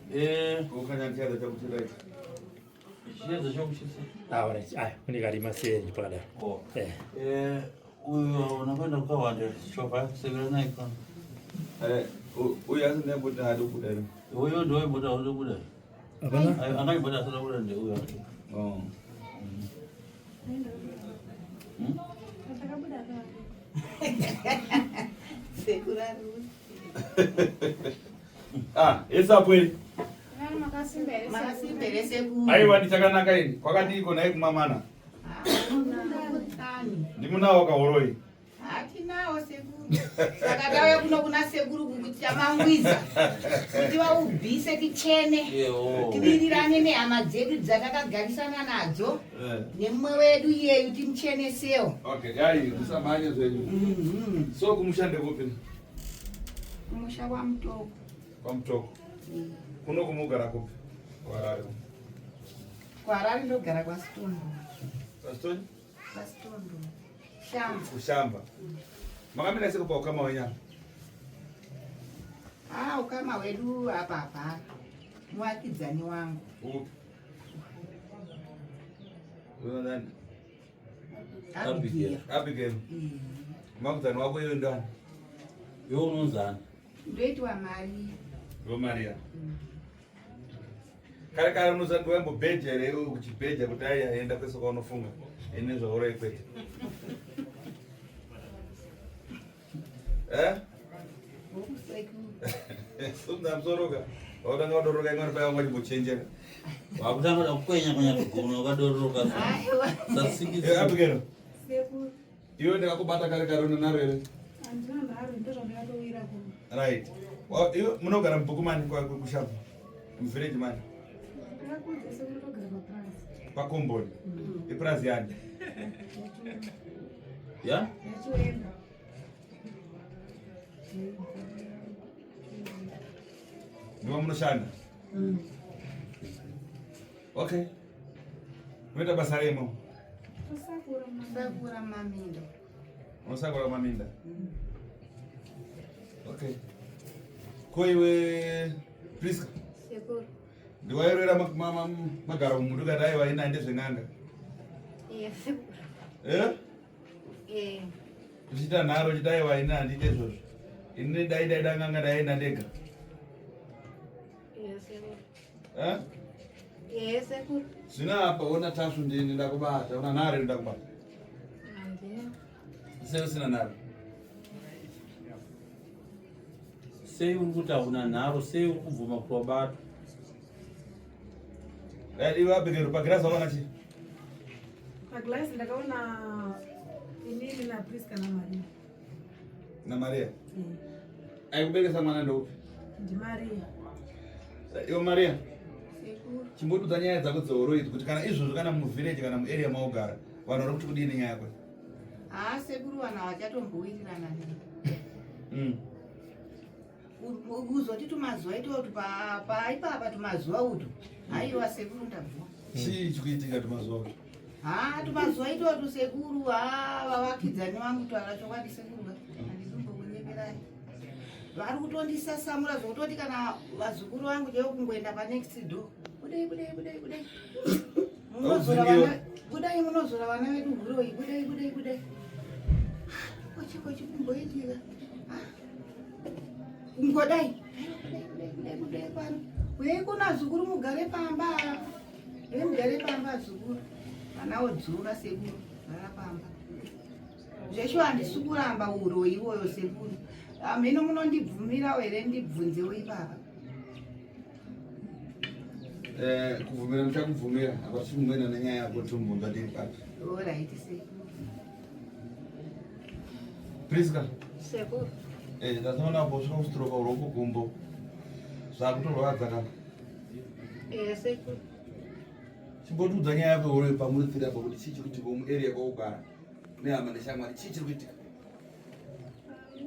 ukanya chiedza chakuchirai chiedza chakuchisa unikarimasenyi pakadaro uyo unakwenda kukawanda chova severa naikona uyu asi ndaimboti hadi kubuda ino uyo ndoimbota ode kuda angaimbota asada kuda ndeuyo yesapweri makasimbere Sekuru. aiwa ndichakanaka ini kwakadiko nai kumamana ndimunawo kahoroi Hatinawo Sekuru. Saka tauya kuno kuna Sekuru kuti tamangwiza. Kuti vaubvise tichene. Tivirirane nehama dzedu dzatakagarisana nadzo. Nemumwe wedu iyeyu timuchenesewo. Okay, yai usamhanye zvenyu. So kumushande kupi? Kumusha kwa Mutoko. Kwa Mutoko. Kuno kumugara kupi? Kwarari. Kwarari ndogara kwa Stondo. Kwa Stondo? Kwa Stondo. Shamba. Kushamba. Makamina siku pa ukama wenya. Ukama wedu hapa hapa. Mwakidzani wangu. Upi? Unadhani? Abigail. Makudzani wako yeye ndani. Yo unonzana. Ndoitwa Maria. Yo Maria. Kare unozani wembo beja leo kuchibeja kuti aenda kwese kwanofunga. Ine zvauroi kwete. Sunda msoroka. Odanga odoroka ingani pa yangu chimochenjera. Wakutanga kukwenya kwenye kugono wakadoroka. Sasa Abigail. Sekuru. Iwe ndakakubata kare unonaro ere. Andina ndaro ndozvo ndakatowira kuno. Right. Iwe munogara muBhukumani kwa kushamba. Mvillage mani. Ndakudza Sekuru togara paPrazi. Pakomboni. Iprazi yani. Ya? Yachiwenda. Ndiwa munoshanda. Okay. Mwenda basa remo. Kusakura maminda. Unosakura maminda. Okay. Koiwe Priska. Sekuru. Ndiwairera magara mundu kadai waina ndezvenanga. Sekuru. Uchita nharo chidai waina handite izvozvo. Ini dai danganga daina ndega. Sekuru. Zvino apa una Tasvu ndini ndakubata, una nhare ndakubata. Sei usina nhare. Sei uri kuti hauna nharo, sei uri kubvuma kuti wabata. Iwe Abigail pagirasi wakaona chii? Pagirasi ndakaona inini na Priska na Maria. Na Maria? Aikubereka mwana ndoupi? Ndi Maria. Iwe Maria? Sekuru. Chimbodudza nyaya dzako dzeuroi kuti kana izvozvo kana muvillage kana muarea maugara vanhu vari kuti kudini nyaya yakwe? Sekuru vanhu havachatombowiririrana neni. Kuzoti tumazuva itotu paipapa tumazuva utu. Haiwa Sekuru ndabvuma. Chii chikuitika tumazuva utu? Tumazuva itotu Sekuru vavakidzani vangu twarachokwadi Sekuru handizombokunyeperai. Vari kutondisasamura zvokutoti kana vazukuru vangu chaivo kungoenda panext door. Budai. Budai munozora vana vedu Varoi. Budai. Kochi kumboitika. Ngodai. Budai pano. Uye kuna zukuru mugare pamba. Mugare pamba zukuru. Vana vodzura Sekuru. Gara pamba. Zvesho handisi kuramba uroi iwoyo Sekuru. Mino munondibvumira here ndibvunzewo ipapa. Kuvhumira muchakubvumira apa tichimumwena nenyaya yako tombunza tiri pati. Alright Sekuru. Priska. Sekuru. Ndatoona posvika kustroka uri kugumbo. Zvakutorwadza kana? Sekuru. Chimbotudza nyaya yako uroi pamuritsiri apa kuti chii chiri kuitika muarea kwaugara nehama neshamwari chii chiri kuitika?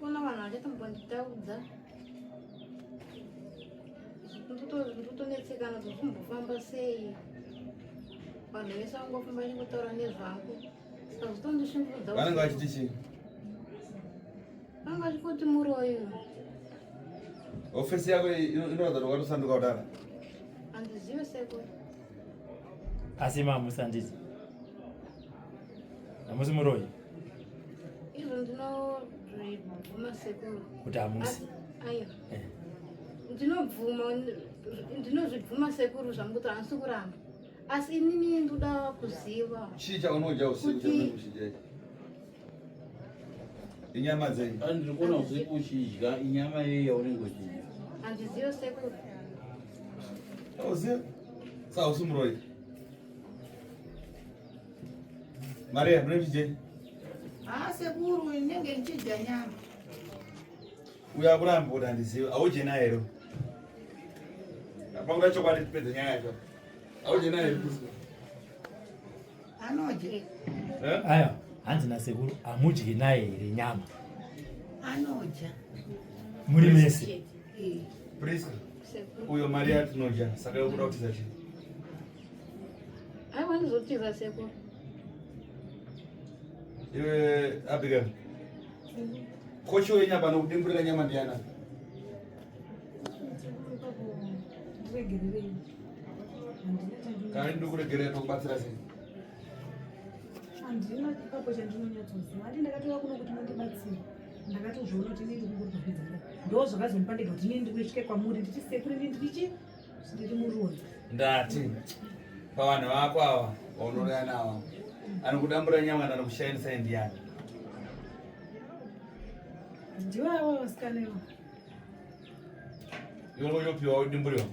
Kuna vanhu vachatombonditaudza ndikutonetseka nadzo kumbofamba sei, vanhu vese vangofamba ndingotaura nezvangu, saka zvitondishungurudza. Vanenge vachiti chii? Vanga vachikuti Muroyo. Ofisi yako inoratidza kuti wakatosanduka kudara? handizivi sekuru. Asi mamusi handiti. Hamusi muroyi. Izvo ndinobvuma sekuru. Kuti hamusi. Aiwa. Ndinozvibvuma sekuru zvangu kuti handisi kuramba. Asi inini ndoda kuziva. Chii chaunodya usiku chamunochidya? Inyama dzenyu. Ndiri kuona usiku uchidya inyama yei yaunenge uchidya. Handizivi sekuru. Auziva? Saka usi muroyi. Maria, munochidya? Sekuru inenge nchidya nyama. Uya kuramba kuti handiziva. Audye naye ero. Panguda chokwadi tipedze nyaya yacho. Audye naye ero. Anodya. Aya, hanzi nasekuru hamudyi naye here nyama. Anodya. Muri mese. Priska. Uyo Maria tinodya. Saka yokuda kutiza chii? Aiwa ndizotiza sekuru. Iwe Abigail. Kochi wenyama nokudimburira nyama ndiana. Kari ndikuregerera tokubatsira sei? Handina ipapo chandinonyatsoziva. Handi ndakatouya kuno kuti mundibatsire. Ndakatozviona kuti ndiri kungorwapedzana. Ndo zvakazondipandika kuti ndiri kusvike kwamuri nditi sekuru ndiri muruoni. Ndati pavanhu vako ava vaunorea navo anokudambura nyama ndanokushainisa ndiani? Ndiwo avo vasikanewo. Iwe ngochopiwa udimburiwa?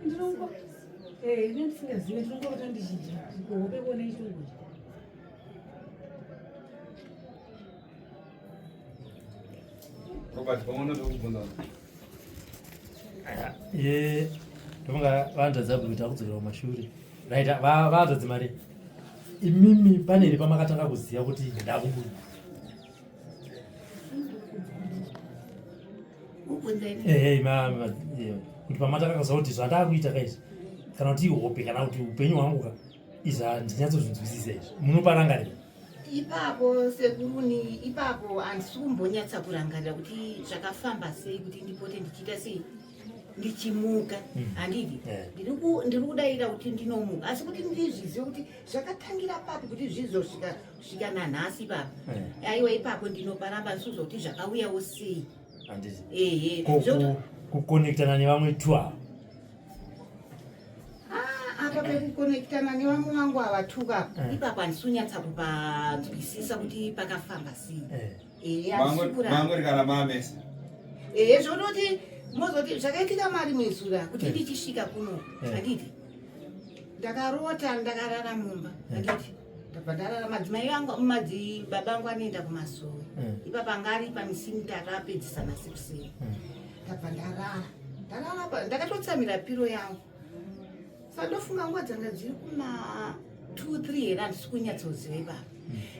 Ndinongo. Ine ndisingazivi ndinongorota ndichidya. Hope kuone ichongochi. Robert, pamwe ndokubvunza. Ye, ndonga vandadza kuita kudzokera kumashure. Right, vatadzi mari. Imimi paneri pamakatanga kuziva kuti ndakumburi. Mama, kuti pamatanga kuziva kuti zvandakuita kaizvi. Kana kuti ihope kana kuti upenyu hwangu izva ndinyatsozvinzwisisa izvi. Munoparangarira. Ipapo sekuruni, ipapo handisi kumbonyatsa kurangarira kuti zvakafamba sei kuti ndipote ndichiita sei ndichimuka. Handidi. Ndiri kudaira kuti ndinomuka. Asi kuti ndizvizive kuti zvakatangira papi kuti zvizosvika nanhasi papa. Aiwa ipapo ndinoparamba ndisuzo kuti zvakauyawo sei. Handiti. Kukonektana nevamwe tuwa. Apa pekukonektana nevamwe vangu avatuka ipapo handisi kunyatsa kupanzwisisa kuti pakafamba sei. Mamwe kana mamesa. Zvonoti mozoti zvakaitika mari mwezura kuti ndichisvika kuno. Handiti. Ndakarota ndakarara mumba. Handiti. Ndabva ndarara madzimai vangu baba vangu anoenda kumasoro. Ipapa ngari pamisintatu apedzisana 6. Ndabva ndarara ndakatotsamira piro yangu. Sandofunga nguva dzanga dziri kuma 2-3 here handisi kunyatsoziva ipapa.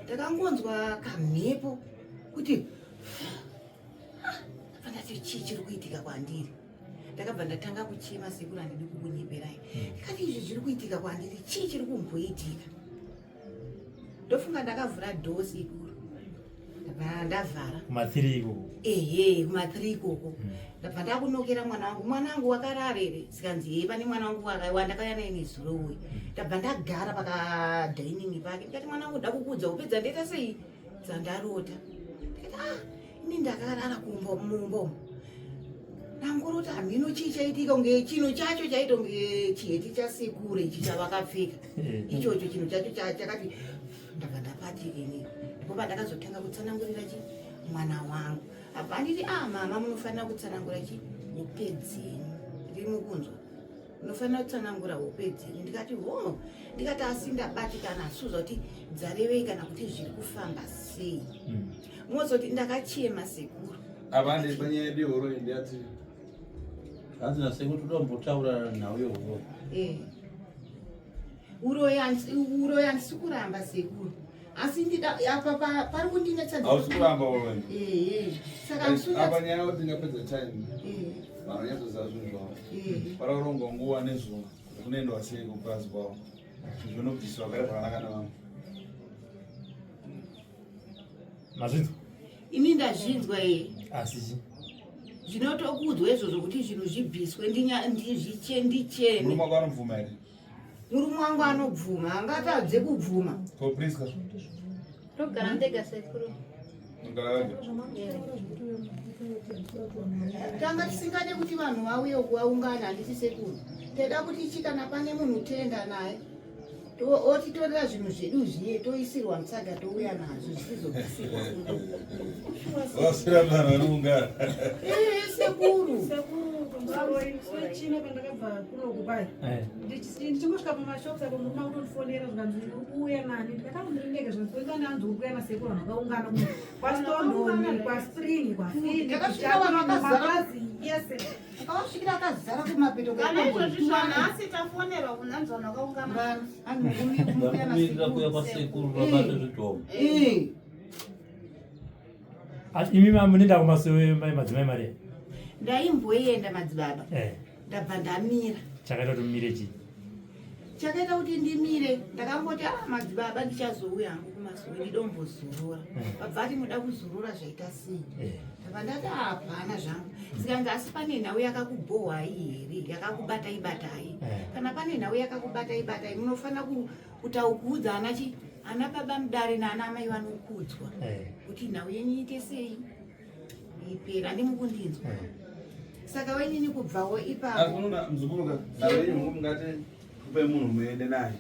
Ndakangonzwa kamhepo kuti ndati chii chiri kuitika kwandiri. Ndakabva ndatanga kuchema sekuru handidi kukunyeperai. Ndikati izvi zviri kuitika kwandiri chii chiri kumboitika. Ndofunga ndakavhura dhoo sekuru. Ndabva ndavhara. Kuma3 ikoko. Kuma3 ikoko. Ndabva ndakunokera mwana wangu. Mwana wangu wakararere. Sikanzi pane mwana wangu wandakauya naye nezuro uyu. Ndabva ndagara pakadhainingi pake. Ndikati mwana wangu ndakukudza upedza ndoita sei dzandarota. Ndikati ini ndakarara mumba. Ndangorota hamino chii chaitika kunge chino chacho chaita kunge chiheti chasekuru ichi chavakapfeka. Ichocho chino chacho chakati ndabva ndapatike ini. Ndipo pandakazotanga kutsanangurira mwana wangu. Abva nditi mama munofanira kutsanangura upedzeni. Ndiri mukunzwa. Munofanira kutsanangura upedzeni. Ndikati ndikati asi ndabatikana asuza kuti dzarevei kana kuti zviri kufamba sei. Mozoti ndakachema sekuru. Abandi panyaya dehoro ndiyati. Hanzi nasekuru todombotaura nawe uwo. Uroyi handisi kuramba sekuru. Asi ndida apa pari kundinetsa. Hausi kuramba wewe. Saka ndisuna. Apa nyaya kuti ndingapedza time. Vanonyatsoziva zvinhu zvavo. Paraurongwa nguva nezuva. Kunoendwa sei kukazi kwavo. Zvinobviswa vagare zvakanaka navamwe. Mazvinzwa? Ini ndazvinzwa Asisi. zvinotokudzwa izvozvo kuti zvinhu zvibviswe ndichene. Murume wako anobvuma here? Murume wangu anobvuma, angatadze kubvuma. Kopriska Togara ndega sekuru. Tanga tisingade kuti vanhu vauye kuvaungana, handisi sekuru. Teda kuti chikana pane munhu tenda naye otitorera zvinhu zvedu zviye toisirwa mutsaga touya nazvo zvisizobvisirwa. Wasira vanhu vanoungana. Sekuru. Chino pandakabva kuno kubai ndichingosvika pamashops apo murume akutondifonera zvikanzi uya nani ndikataundindege zvinzwekana anzi uri kuya nasekuru vanhu vakaungana kwastondoni kwaspring kwafidmakazi yese akawasvikira akazara kumapeto Kana izvozvi zvanhasi tafonerwa kunanzi vanhu vakaungana. Vakumirira kuya kwasekuru vabate zvitombo. Imi munenda kumasewe madzimai Maria. ndaimboenda madzibaba ndabva ndamira. Chakaita kuti mumire chii? Chakaita kuti ndimire ndakangoti madzibaba ndichazouya hangu kumasowe ndidombozorora. Babva ati muda kuzorora zvaita sei? Ndabva ndati hapana zvangu. Zikanzi asi pane nhau yakakubhohwai here, yakakubatai batai. Kana pane nhau yakakubatai batai munofanira kutaukudza ana baba mudare naana mai vanokudzwa kuti nhau yenyu iite sei ipera ndimukundinzwa. Saka wainini kubvawo ipapo. Akunoona mzukuru nawenyu mungati kupe munhu muende naye.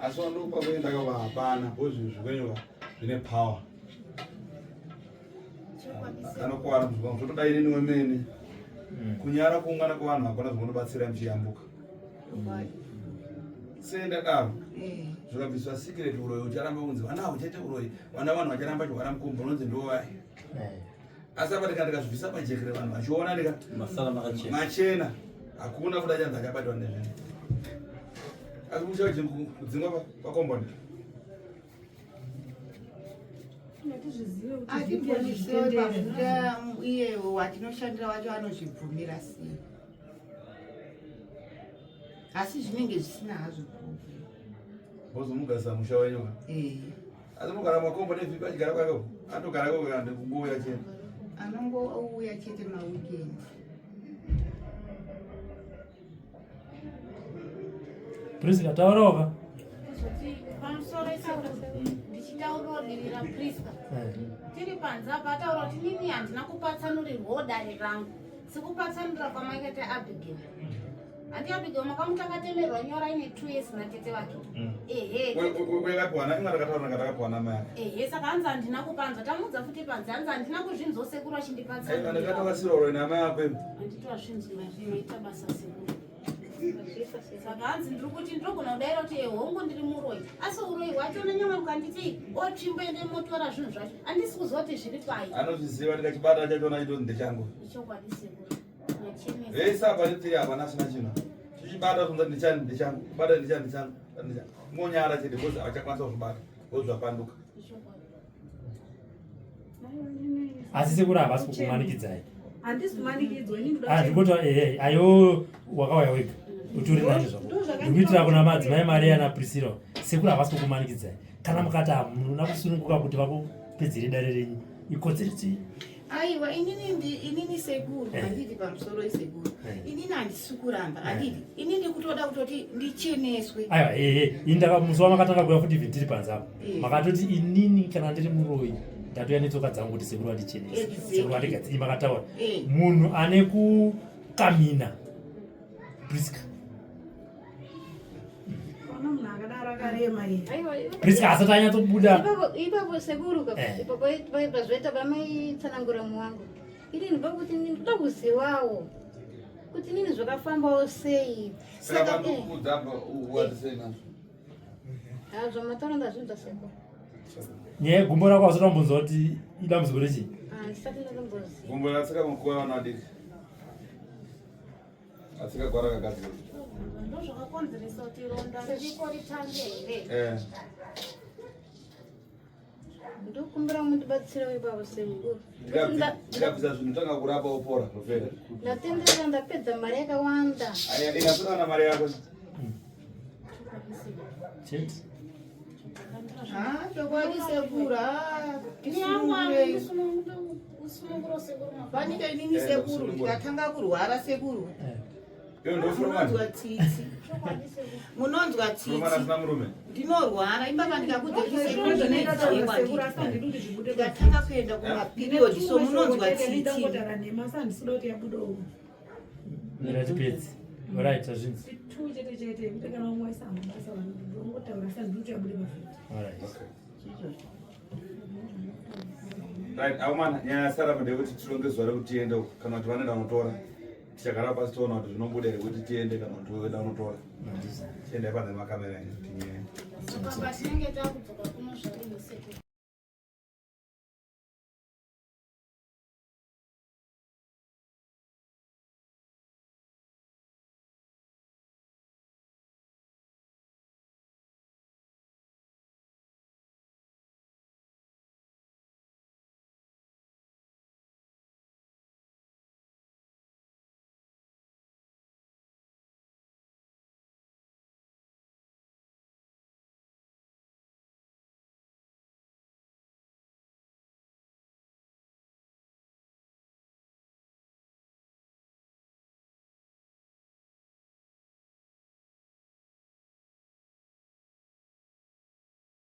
Asi wandokupa kuenda kava hapana, bozvi zvikwenyu zvine power. Anokuwara mzukuru zvotoda inini wemene. Kunyara kuungana kwavanhu hakuna zvinobatsira muchiyambuka. Senda daro. Zvikabviswa secret uroyi ucharamba kunzi vana uchete uroyi, vana vanhu vacharamba chihwara mukumbo unonzi ndovai. Asi apa ndikazvibvisa pajekere vanhu vachiona machena hakuna kuda chanzi achabatwa nezvinhu. Asi kuchakudzinga pakomboni atimbonisewo pafuta iye watinoshandira wacho anozvibvumira sei, asi zvinenge zvisina hazvo problem. bozomugasa musha wenyu. Asi mugara makomboni evhipi achigara kwako atogara kwakandi kunguuya chena anongouya chete mawikendi. Priska taurawo pamusoro ndichitaurodirira Priska tiri panze apa ataura kuti nini handina kupatsanurirwawo dare rangu sekupatsanurira kwamaikaite Abigail. Handi Abigail makamutakatemerwa nyora ine 2 years natete vake. Wekapiwana imwe rakataura ngatakapiwana mai. Saka hanzi handina kupanza tamudza futi panze hanzi handina kuzvinzwa sekuru achindipatsanurira. Ndakatavasira uroyi namai akwenu. Handitoa zvinzwi maita basa sekuru. Saka hanzi ndiri kuti ndinogona kudaira kuti hongu ndiri muroyi, asi uroyi hwacho nanyama mukanditi ochimboende motora zvinhu zvacho handisi kuziva kuti zviri pai. Anozviziva ndikachibata chachona chitoti ndechangu. Ichokwadi sekuru. Vese apa nditiri apa nasina chino. Chichibata kunza ndichangu ndechangu. Kubata ndichangu ndichangu. Ngonyara chete bozi achakwanisa kuzvibata. Bozi zvapanduka. asi sekuru havasi kukumanikidzai. handisi kumanikidzwa ini Ndikoti ayo wakauya wega utori nacho zvako ndikuitira kuna madzimai Maria naPriscilla sekuru havasi kukumanikidzai. Kana mukati hamuna kusununguka kuti vakupedzere dare renyu ikodzero chii? Aiwa inini sekuru handiti pamusoro isekuru. Inini handisi kuramba handiti. Inini kutoda kutoti ndicheneswe. Aiwa musi makatanga kuya futi vhini tiri panze apo makatoti inini kana ndiri muroyi ndatoya netsoka dzangu kuti sekuru andichenese. Sekuru handigadziri makataura munhu ane kukamina Priska. munhu akadaro akarema iye Priska asati anyatsobuda Ipapo sekuru pazvoita pamaitsanangura muwangu ini ndibva kuti ndinoda kuzivawo kuti nini zvakafambawo sei. Saka ndokudzapo uwadzise nazvo. Hazvo mataura ndazvinzwa sekuru. nyaya yegumbo rako wasatambonzwa kuti idambudziko rechii? Handisati ndatomboziva. Gumbo ratsika mukuva vana vadiki. Atsika gwara kagadzirwa. Ndozvakakonzeresa kuti ronda riripo ritange here. Ndokumbira mundibatsire ipapo sekuru. Ndikabvisa zvinhu tanga kurapa upora profeta. Ndatenderera ndapedza mari yakawanda. Inasina na mari yako. Cheti. Chokwadi sekuru kusunungura sekuru Panyika inini sekuru ndikatanga kurwara sekuru. Iyo ndofurumana. Munonzwa tsitsi. Munonzwa tsitsi. Ndinorwara imbava ndikakudza kuti sekuru ndikatanga kuenda kumapiriodi so munonzwa tsitsi. Ndatipedzi. Alright, azvinzi. Alright. Right, aumana nyaya sara ndekuti tironge zuva rekuti tiende kana kuti vanoenda kunotora. Tichagara pasi toona kuti zvinobuda here kuti tiende kana kuti toenda kunotora. Tiende pane makamera tinyende. Saka basi nenge takudzoka kuno zviri sekuru.